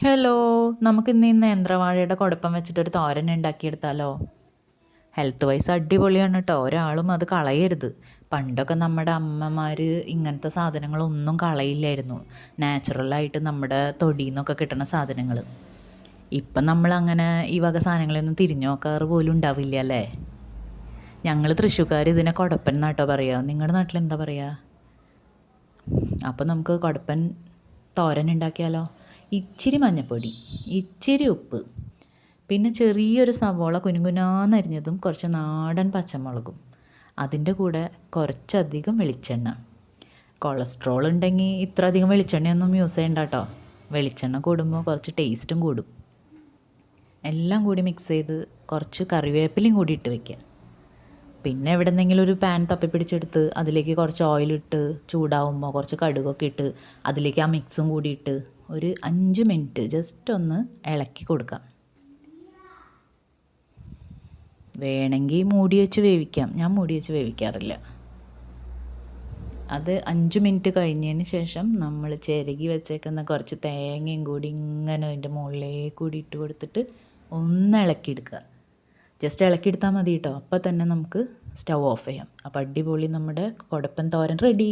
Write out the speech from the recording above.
Hello, നമുക്കിന്ന് ഈ നേന്ത്രവാഴയുടെ കുടപ്പം വെച്ചിട്ടൊരു തോരൻ ഉണ്ടാക്കിയെടുത്താലോ? ഹെൽത്ത് വൈസ് അടിപൊളിയാണ് കേട്ടോ. ഒരാളും അത് കളയരുത്. പണ്ടൊക്കെ നമ്മുടെ അമ്മമാർ ഇങ്ങനത്തെ സാധനങ്ങളൊന്നും കളയില്ലായിരുന്നു. നാച്ചുറലായിട്ട് നമ്മുടെ തൊടിയിൽ നിന്നൊക്കെ കിട്ടുന്ന സാധനങ്ങൾ. ഇപ്പം നമ്മളങ്ങനെ ഈ വക സാധനങ്ങളൊന്നും തിരിഞ്ഞു നോക്കാറ് പോലും ഉണ്ടാവില്ല അല്ലേ? ഞങ്ങൾ തൃശ്ശൂർക്കാർ ഇതിനെ കുടപ്പൻ എന്നാട്ടോ പറയുക. നിങ്ങളുടെ നാട്ടിൽ എന്താ പറയുക? അപ്പോൾ നമുക്ക് കുടപ്പൻ തോരൻ ഉണ്ടാക്കിയാലോ? ഇച്ചിരി മഞ്ഞൾപ്പൊടി, ഇച്ചിരി ഉപ്പ്, പിന്നെ ചെറിയൊരു സവോള കുനുകുനാന്നരിഞ്ഞതും കുറച്ച് നാടൻ പച്ചമുളകും, അതിൻ്റെ കൂടെ കുറച്ചധികം വെളിച്ചെണ്ണ. കൊളസ്ട്രോൾ ഉണ്ടെങ്കിൽ ഇത്ര അധികം വെളിച്ചെണ്ണയൊന്നും യൂസ് ചെയ്യണ്ട കേട്ടോ. വെളിച്ചെണ്ണ കൂടുമ്പോൾ കുറച്ച് ടേസ്റ്റും കൂടും. എല്ലാം കൂടി മിക്സ് ചെയ്ത് കുറച്ച് കറിവേപ്പിലയും കൂടി ഇട്ട് വയ്ക്കുക. പിന്നെ എവിടെന്നെങ്കിലും ഒരു പാൻ തപ്പിപ്പിടിച്ചെടുത്ത് അതിലേക്ക് കുറച്ച് ഓയിലിട്ട് ചൂടാവുമ്പോൾ കുറച്ച് കടുകൊക്കെ ഇട്ട് അതിലേക്ക് ആ മിക്സും കൂടി ഇട്ട് ഒരു 5 മിനിറ്റ് ജസ്റ്റ് ഒന്ന് ഇളക്കി കൊടുക്കാം. വേണമെങ്കിൽ മൂടി വെച്ച് വേവിക്കാം. ഞാൻ മൂടി വെച്ച് വേവിക്കാറില്ല. അത് 5 മിനിറ്റ് കഴിഞ്ഞതിന് ശേഷം നമ്മൾ ചിരകി വെച്ചേക്കുന്ന കുറച്ച് തേങ്ങയും കൂടി ഇങ്ങനെ അതിൻ്റെ മുകളിലേക്ക് കൂടി ഇട്ട് കൊടുത്തിട്ട് ഒന്ന് ഇളക്കിയെടുക്കുക. ജസ്റ്റ് ഇളക്കിയെടുത്താൽ മതി കേട്ടോ. അപ്പോൾ തന്നെ നമുക്ക് സ്റ്റൗ ഓഫ് ചെയ്യാം. അപ്പോൾ അടിപൊളി നമ്മുടെ കുടപ്പൻ തോരൻ റെഡി.